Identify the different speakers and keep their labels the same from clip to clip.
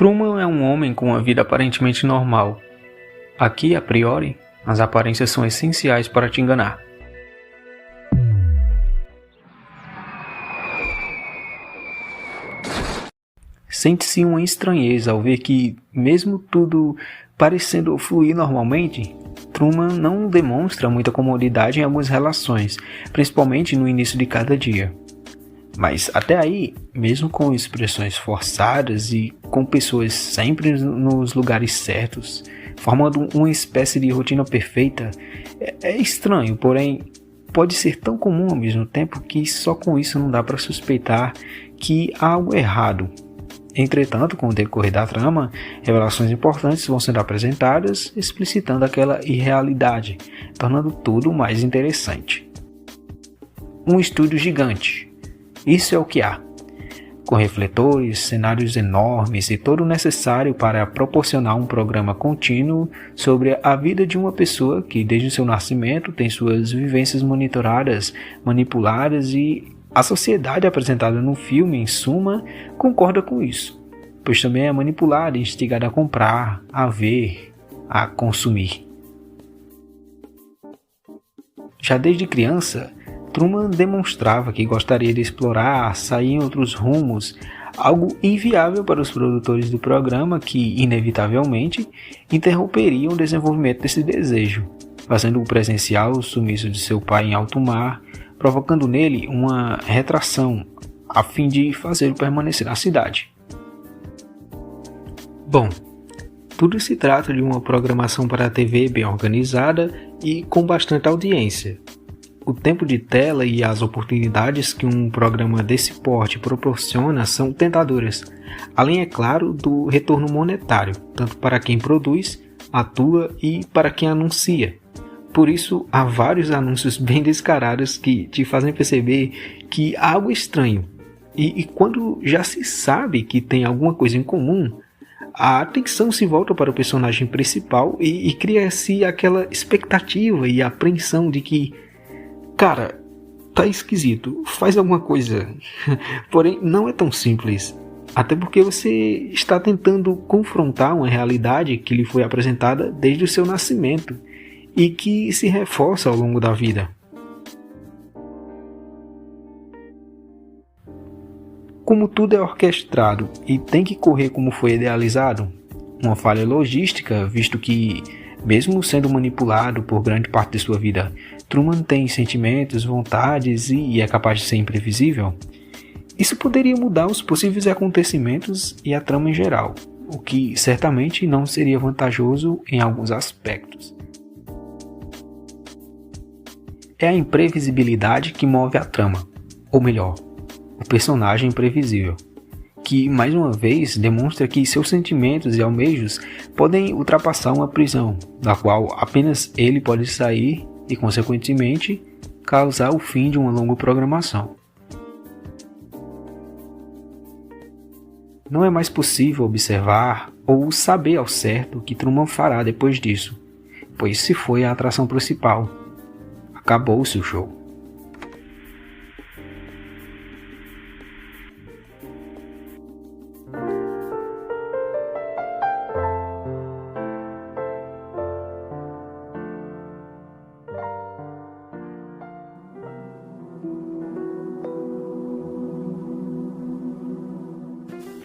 Speaker 1: Truman é um homem com uma vida aparentemente normal. Aqui, a priori, as aparências são essenciais para te enganar. Sente-se uma estranheza ao ver que, mesmo tudo parecendo fluir normalmente, Truman não demonstra muita comodidade em algumas relações, principalmente no início de cada dia. Mas até aí, mesmo com expressões forçadas e com pessoas sempre nos lugares certos, formando uma espécie de rotina perfeita, é estranho, porém pode ser tão comum ao mesmo tempo que só com isso não dá para suspeitar que há algo errado. Entretanto, com o decorrer da trama, revelações importantes vão sendo apresentadas, explicitando aquela irrealidade, tornando tudo mais interessante. Um estúdio gigante. Isso é o que há. Com refletores, cenários enormes e todo o necessário para proporcionar um programa contínuo sobre a vida de uma pessoa que desde o seu nascimento tem suas vivências monitoradas, manipuladas e a sociedade apresentada no filme, em suma, concorda com isso, pois também é manipulada e instigada a comprar, a ver, a consumir. Já desde criança, Truman demonstrava que gostaria de explorar, sair em outros rumos, algo inviável para os produtores do programa que, inevitavelmente, interromperiam o desenvolvimento desse desejo, fazendo-o presenciar o sumiço de seu pai em alto mar, provocando nele uma retração, a fim de fazê-lo permanecer na cidade. Bom, tudo se trata de uma programação para a TV bem organizada e com bastante audiência. O tempo de tela e as oportunidades que um programa desse porte proporciona são tentadoras, além, é claro, do retorno monetário, tanto para quem produz, atua e para quem anuncia. Por isso, há vários anúncios bem descarados que te fazem perceber que há algo estranho. E quando já se sabe que tem alguma coisa em comum, a atenção se volta para o personagem principal e cria-se aquela expectativa e apreensão de que, cara, tá esquisito, faz alguma coisa. Porém, não é tão simples. Até porque você está tentando confrontar uma realidade que lhe foi apresentada desde o seu nascimento e que se reforça ao longo da vida. Como tudo é orquestrado e tem que correr como foi idealizado, uma falha logística, visto que, mesmo sendo manipulado por grande parte de sua vida, Truman tem sentimentos, vontades e é capaz de ser imprevisível, isso poderia mudar os possíveis acontecimentos e a trama em geral, o que certamente não seria vantajoso em alguns aspectos. É a imprevisibilidade que move a trama, ou melhor, o personagem imprevisível, que mais uma vez demonstra que seus sentimentos e almejos podem ultrapassar uma prisão, da qual apenas ele pode sair e, consequentemente, causar o fim de uma longa programação. Não é mais possível observar ou saber ao certo o que Truman fará depois disso, pois se foi a atração principal. Acabou-se o show.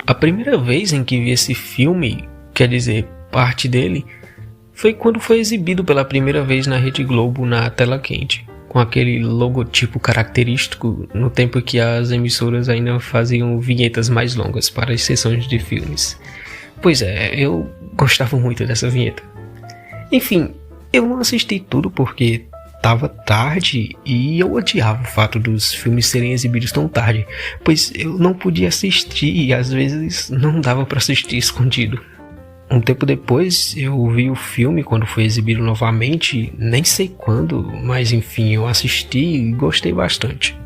Speaker 1: A primeira vez em que vi esse filme, quer dizer, parte dele, foi quando foi exibido pela primeira vez na Rede Globo na tela quente, com aquele logotipo característico no tempo que as emissoras ainda faziam vinhetas mais longas para as sessões de filmes. Pois é, eu gostava muito dessa vinheta. Enfim, eu não assisti tudo porque estava tarde e eu odiava o fato dos filmes serem exibidos tão tarde, pois eu não podia assistir e às vezes não dava para assistir escondido. Um tempo depois eu vi o filme quando foi exibido novamente, nem sei quando, mas enfim, eu assisti e gostei bastante.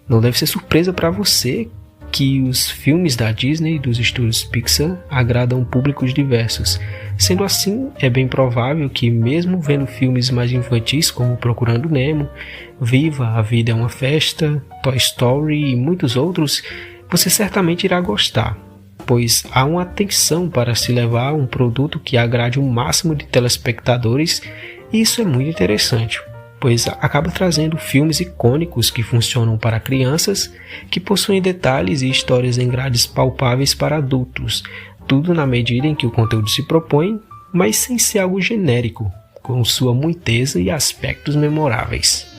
Speaker 1: Não deve ser surpresa para você que os filmes da Disney e dos estúdios Pixar agradam públicos diversos. Sendo assim, é bem provável que mesmo vendo filmes mais infantis como Procurando Nemo, Viva, A Vida é uma Festa, Toy Story e muitos outros, você certamente irá gostar, pois há uma atenção para se levar um produto que agrade o máximo de telespectadores, e isso é muito interessante, pois acaba trazendo filmes icônicos que funcionam para crianças, que possuem detalhes e histórias em grades palpáveis para adultos, tudo na medida em que o conteúdo se propõe, mas sem ser algo genérico, com sua muiteza e aspectos memoráveis.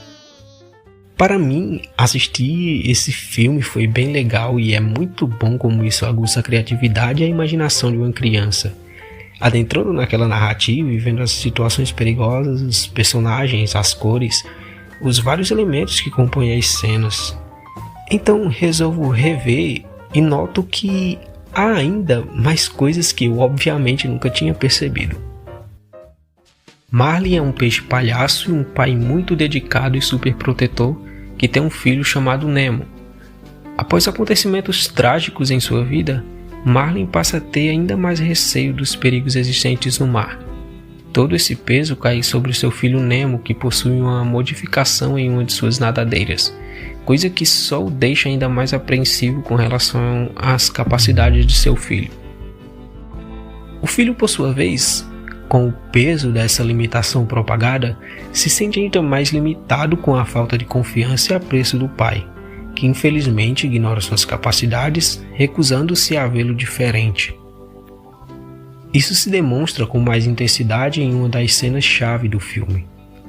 Speaker 1: Para mim, assistir esse filme foi bem legal e é muito bom como isso aguça a criatividade e a imaginação de uma criança. Adentrando naquela narrativa e vendo as situações perigosas, os personagens, as cores, os vários elementos que compõem as cenas. Então resolvo rever e noto que há ainda mais coisas que eu obviamente nunca tinha percebido. Marlin é um peixe palhaço e um pai muito dedicado e super protetor que tem um filho chamado Nemo. Após acontecimentos trágicos em sua vida, Marlin passa a ter ainda mais receio dos perigos existentes no mar. Todo esse peso cai sobre seu filho Nemo, que possui uma modificação em uma de suas nadadeiras, coisa que só o deixa ainda mais apreensivo com relação às capacidades de seu filho. O filho, por sua vez, com o peso dessa limitação propagada, se sente ainda mais limitado com a falta de confiança e apreço do pai, que infelizmente ignora suas capacidades, recusando-se a vê-lo diferente. Isso se demonstra com mais intensidade em uma das cenas-chave do filme,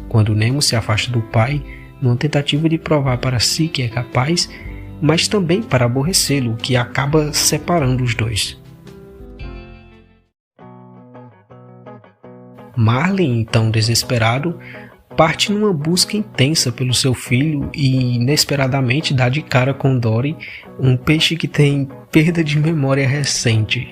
Speaker 1: quando Nemo se afasta do pai numa tentativa de provar para si que é capaz, mas também para aborrecê-lo, que acaba separando os dois. Marlin, então desesperado, parte numa busca intensa pelo seu filho e inesperadamente dá de cara com Dory, um peixe que tem perda de memória recente,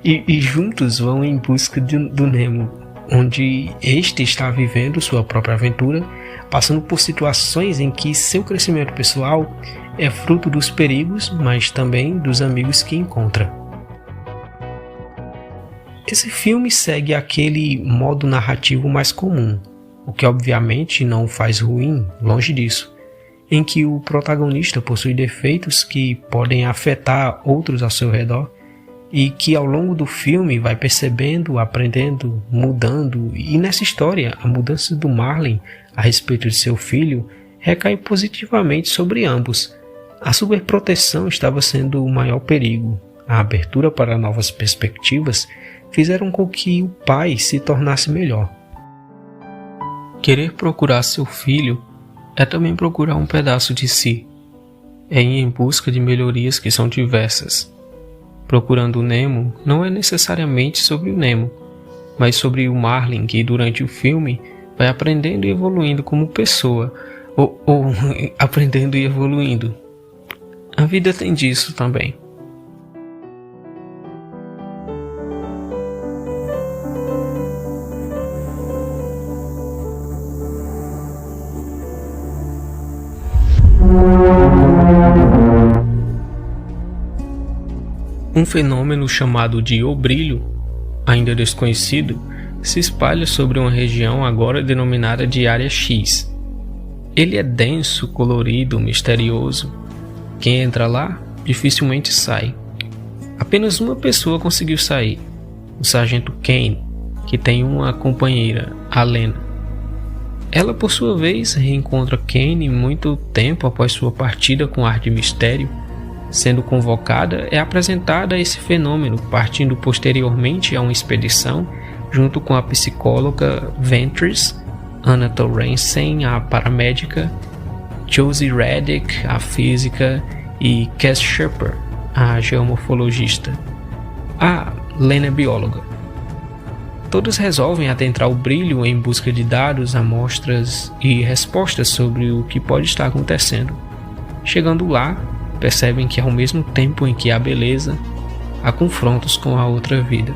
Speaker 1: e juntos vão em busca do Nemo, onde este está vivendo sua própria aventura, passando por situações em que seu crescimento pessoal é fruto dos perigos, mas também dos amigos que encontra. Esse filme segue aquele modo narrativo mais comum, o que obviamente não o faz ruim, longe disso, em que o protagonista possui defeitos que podem afetar outros ao seu redor e que ao longo do filme vai percebendo, aprendendo, mudando, e nessa história a mudança do Marlin a respeito de seu filho recai positivamente sobre ambos. A superproteção estava sendo o maior perigo, a abertura para novas perspectivas fizeram com que o pai se tornasse melhor. Querer procurar seu filho é também procurar um pedaço de si. É ir em busca de melhorias que são diversas. Procurando o Nemo não é necessariamente sobre o Nemo, mas sobre o Marlin, que durante o filme vai aprendendo e evoluindo como pessoa, ou aprendendo e evoluindo. A vida tem disso também. Um fenômeno chamado de O Brilho, ainda desconhecido, se espalha sobre uma região agora denominada de Área X. Ele é denso, colorido, misterioso. Quem entra lá dificilmente sai. Apenas uma pessoa conseguiu sair, o Sargento Kane, que tem uma companheira, a Lena. Ela, por sua vez, reencontra Kane muito tempo após sua partida com ar de mistério. Sendo convocada, é apresentada a esse fenômeno, partindo posteriormente a uma expedição, junto com a psicóloga Ventris, Anna Torrensen, a paramédica, Josie Reddick, a física, e Cass Shepard, a geomorfologista. A Lena é bióloga. Todos resolvem adentrar o brilho em busca de dados, amostras e respostas sobre o que pode estar acontecendo. Chegando lá, percebem que ao mesmo tempo em que há beleza, há confrontos com a outra vida.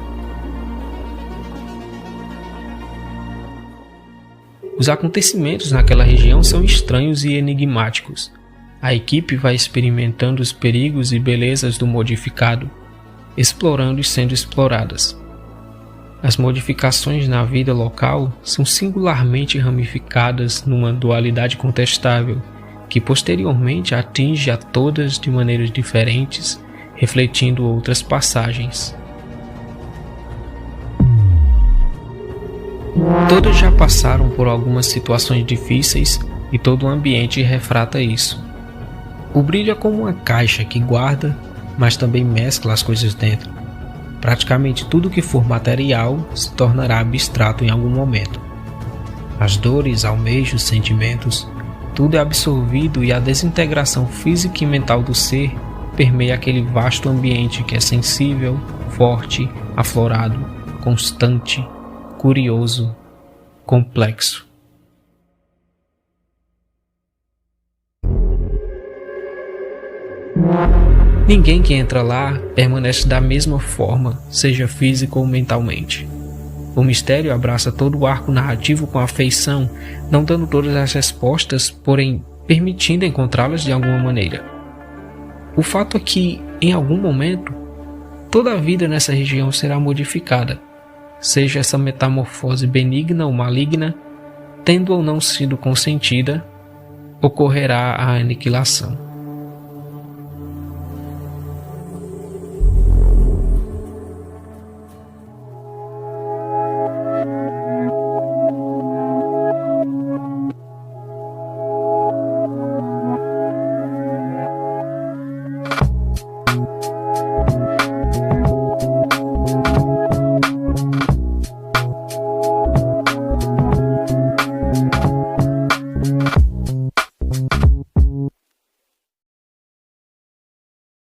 Speaker 1: Os acontecimentos naquela região são estranhos e enigmáticos. A equipe vai experimentando os perigos e belezas do modificado, explorando e sendo exploradas. As modificações na vida local são singularmente ramificadas numa dualidade contestável, que posteriormente atinge a todas de maneiras diferentes refletindo outras passagens. Todos já passaram por algumas situações difíceis e todo o ambiente refrata isso. O brilho é como uma caixa que guarda, mas também mescla as coisas dentro. Praticamente tudo que for material se tornará abstrato em algum momento. As dores, almejos, sentimentos, tudo é absorvido e a desintegração física e mental do ser permeia aquele vasto ambiente que é sensível, forte, aflorado, constante, curioso, complexo. Ninguém que entra lá permanece da mesma forma, seja físico ou mentalmente. O mistério abraça todo o arco narrativo com afeição, não dando todas as respostas, porém permitindo encontrá-las de alguma maneira. O fato é que, em algum momento, toda a vida nessa região será modificada, seja essa metamorfose benigna ou maligna, tendo ou não sido consentida, ocorrerá a aniquilação.